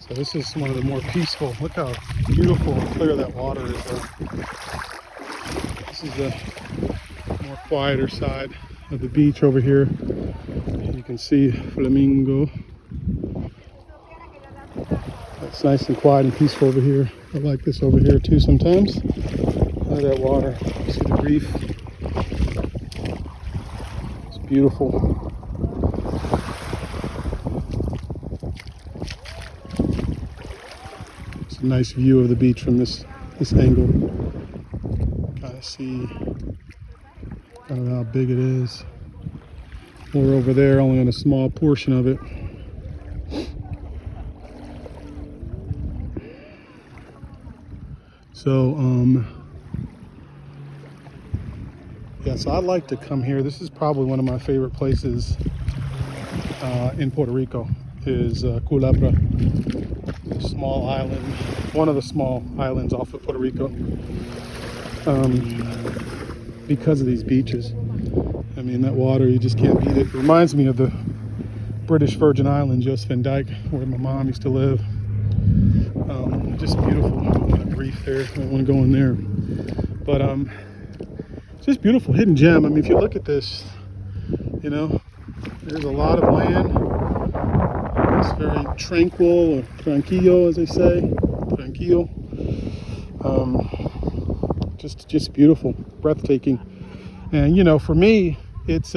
So this is one of the more peaceful. Look how beautiful and clear that water is there. This is the more quieter side of the beach over here. You can see Flamingo. It's nice and quiet and peaceful over here. I like this over here too sometimes. Look at that water. See the reef. It's beautiful. It's a nice view of the beach from this angle. Kind of see how big it is. We're over there only on a small portion of it. So, yeah, so I like to come here. This is probably one of my favorite places in Puerto Rico, is Culebra, small island, one of the small islands off of Puerto Rico, because of these beaches. I mean, that water, you just can't beat it. It reminds me of the British Virgin Islands, Jost Van Dyke, where my mom used to live. Just beautiful. That reef there. I don't want to go in there. But it's just beautiful, hidden gem. I mean, if you look at this, you know, there's a lot of land. It's very tranquil, or tranquillo, as they say. Tranquillo. Just beautiful, breathtaking. And you know, for me, it's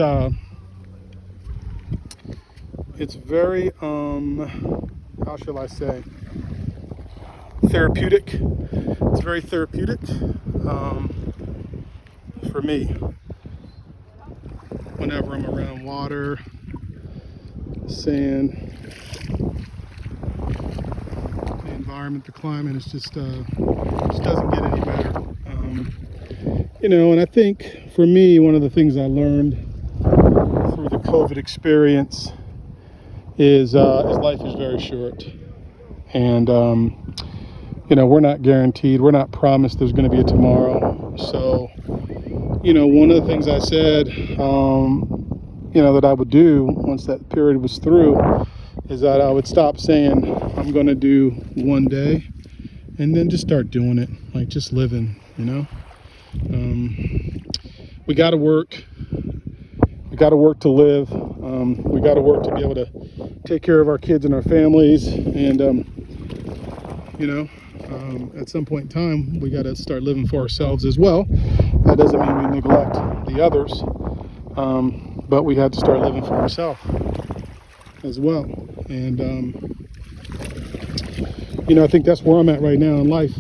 very how shall I say, therapeutic. It's very therapeutic for me. Whenever I'm around water, sand, the environment, the climate, it's just doesn't get any better. You know, and I think for me, one of the things I learned through the COVID experience is life is very short. And, you know, we're not guaranteed. We're not promised there's going to be a tomorrow. So, you know, one of the things I said, you know, that I would do once that period was through is that I would stop saying I'm going to do one day and then just start doing it, like just living, you know. We got to work. We got to work to live. We got to work to be able to take care of our kids and our families. And, you know, at some point in time, we got to start living for ourselves as well. That doesn't mean we neglect the others, but we had to start living for ourselves as well. And, you know, I think that's where I'm at right now in life.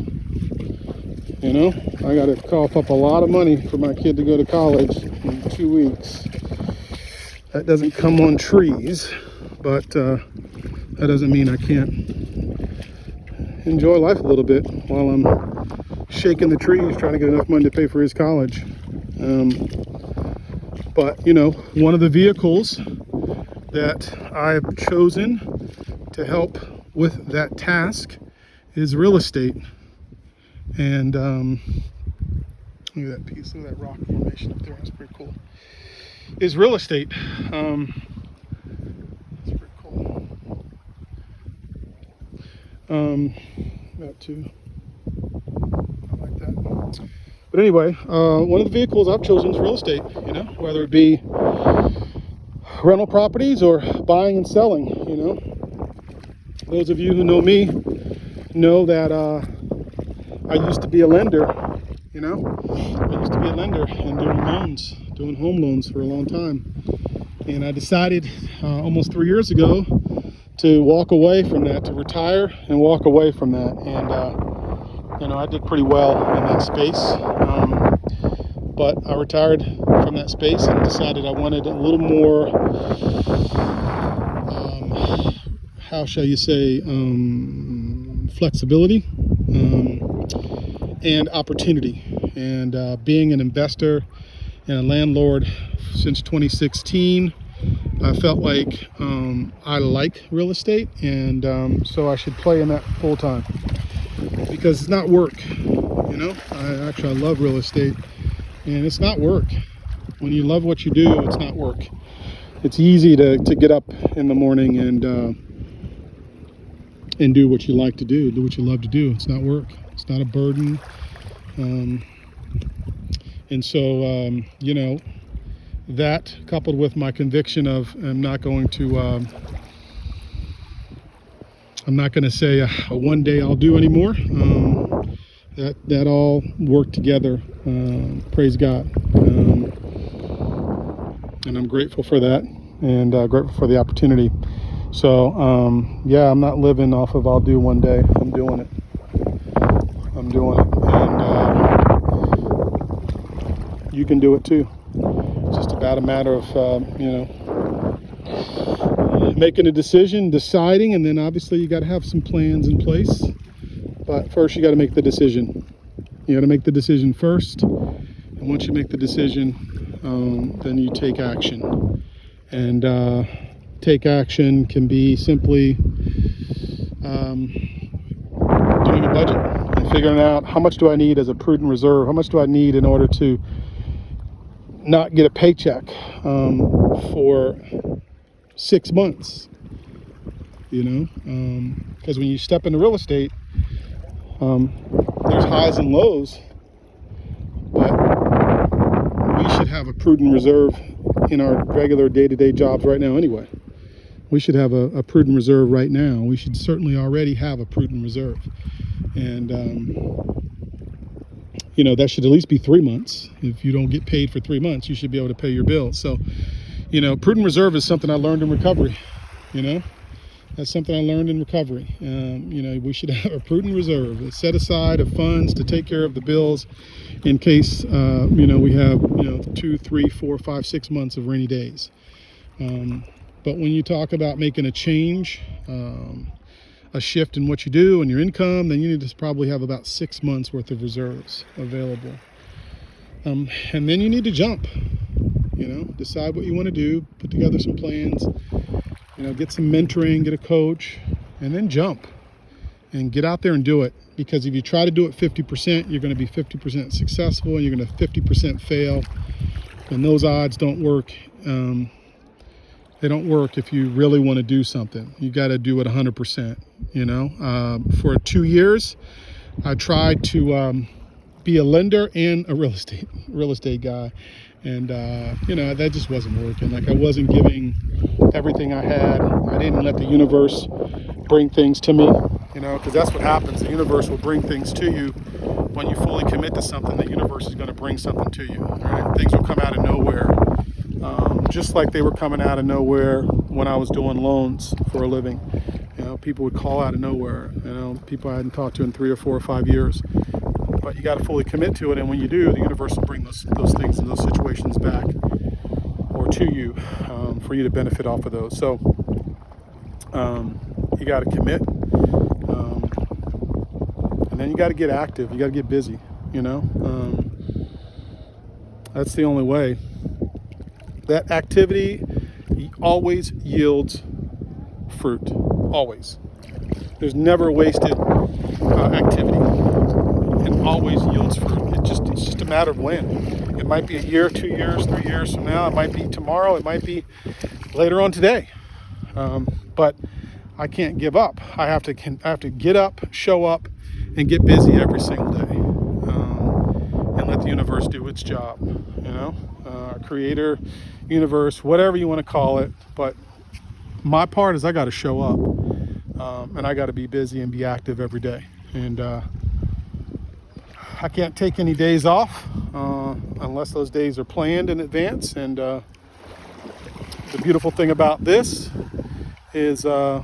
You know, I got to cough up a lot of money for my kid to go to college in 2 weeks. That doesn't come on trees, but that doesn't mean I can't enjoy life a little bit while I'm shaking the trees trying to get enough money to pay for his college. But, you know, one of the vehicles that I've chosen to help with that task is real estate. And look at that piece, look at that rock formation up there, that's pretty cool. Is real estate. That's pretty cool. That too. I like that. But anyway, one of the vehicles I've chosen is real estate, you know, whether it be rental properties or buying and selling, you know. Those of you who know me know that I used to be a lender, you know. I used to be a lender and doing loans, doing home loans for a long time. And I decided almost 3 years ago to walk away from that, to retire and walk away from that. And, you know, I did pretty well in that space. But I retired from that space and decided I wanted a little more, how shall you say, flexibility. And opportunity. And being an investor and a landlord since 2016, I felt like I like real estate, and so I should play in that full time because it's not work. You know, I love real estate, and it's not work. When you love what you do, it's not work. It's easy to get up in the morning and and do what you like to do what you love to do. It's not work. It's not a burden. And so, that coupled with my conviction of I'm not going to say one day I'll do anymore. That all worked together. Praise God. And I'm grateful for that, and grateful for the opportunity. So, I'm not living off of I'll do one day. I'm doing it. And you can do it too. It's just about a matter of, making a decision, deciding, and then obviously you got to have some plans in place. But first you got to make the decision. You got to make the decision first. And once you make the decision, then you take action. And take action can be simply doing a budget and figuring out how much do I need as a prudent reserve? How much do I need in order to not get a paycheck for 6 months? Because when you step into real estate, there's highs and lows, but we should have a prudent reserve in our regular day-to-day jobs right now anyway. We should have a prudent reserve right now. We should certainly already have a prudent reserve. And, that should at least be 3 months. If you don't get paid for 3 months, you should be able to pay your bills. So, prudent reserve is something I learned in recovery. That's something I learned in recovery. We should have a prudent reserve, a set aside of funds to take care of the bills in case, we have, 2, 3, 4, 5, 6 months of rainy days. But when you talk about making a change, a shift in what you do and your income, then you need to probably have about 6 months worth of reserves available. And then you need to jump, decide what you want to do, put together some plans, get some mentoring, get a coach, and then jump and get out there and do it. Because if you try to do it 50%, you're going to be 50% successful and you're going to 50% fail. And those odds don't work. They don't work if you really want to do something. You got to do it 100%. For 2 years, I tried to be a lender and a real estate guy, and that just wasn't working. Like, I wasn't giving everything I had. I didn't let the universe bring things to me. Because that's what happens. The universe will bring things to you when you fully commit to something. The universe is going to bring something to you. Right? Things will come out of nowhere. Just like they were coming out of nowhere when I was doing loans for a living. People would call out of nowhere. People I hadn't talked to in 3 or 4 or 5 years. But you got to fully commit to it, and when you do, the universe will bring those things and those situations back or to you for you to benefit off of those. So you got to commit, and then you got to get active. You got to get busy. That's the only way. That activity always yields fruit. Always. There's never wasted activity. It always yields fruit. It's just a matter of when. It might be a year, 2 years, 3 years from now. It might be tomorrow. It might be later on today. But I can't give up. I have to get up, show up, and get busy every single day. And let the universe do its job. Creator, universe, whatever you want to call it. But my part is I got to show up, and I got to be busy and be active every day. And I can't take any days off unless those days are planned in advance. And the beautiful thing about this is I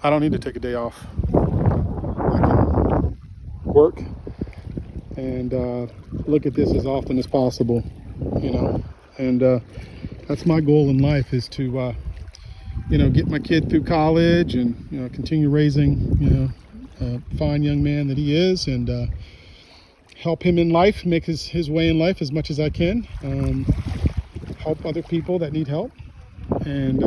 don't need to take a day off. I can work and look at this as often as possible, and that's my goal in life, is to get my kid through college and continue raising a fine young man that he is, and help him in life, make his way in life as much as I can, help other people that need help, and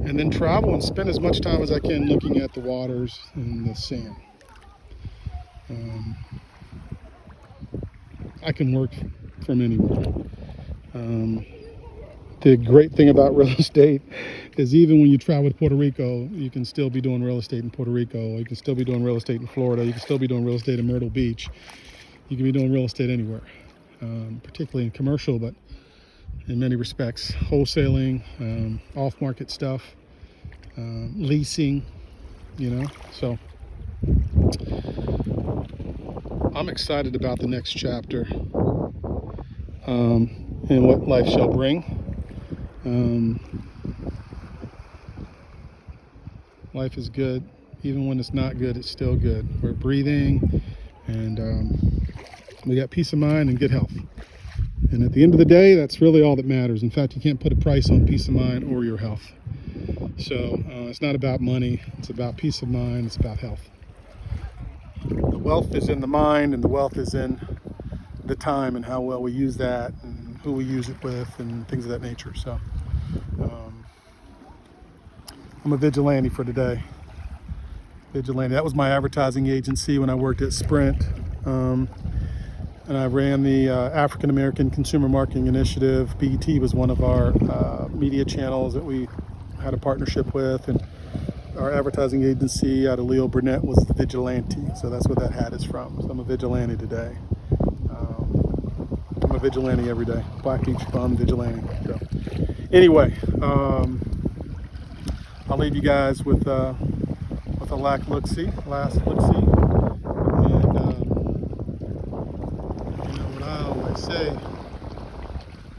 then travel and spend as much time as I can looking at the waters and the sand. I can work from anywhere. the great thing about real estate is even when you travel to Puerto Rico, you can still be doing real estate in Puerto Rico. You can still be doing real estate in Florida. You can still be doing real estate in Myrtle Beach. You can be doing real estate anywhere, particularly in commercial, but in many respects, wholesaling, off-market stuff, leasing, you know. So I'm excited about the next chapter and what life shall bring. Life is good. Even when it's not good, it's still good. We're breathing, and we got peace of mind and good health. And at the end of the day, that's really all that matters. In fact, you can't put a price on peace of mind or your health. So it's not about money. It's about peace of mind. It's about health. The wealth is in the mind, and the wealth is in the time and how well we use that and who we use it with and things of that nature. So I'm a vigilante for today. Vigilante. That was my advertising agency when I worked at Sprint. And I ran the African American Consumer Marketing Initiative. BET was one of our media channels that we had a partnership with, and our advertising agency out of Leo Burnett was the Vigilante. So that's what that hat is from. So I'm a vigilante today. I'm a vigilante every day. Black Beach Bum Vigilante. So anyway, I'll leave you guys with a last look-see. And what I always say,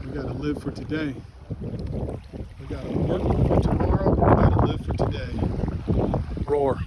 we gotta live for today. We gotta work for tomorrow, we gotta live for today. Roar.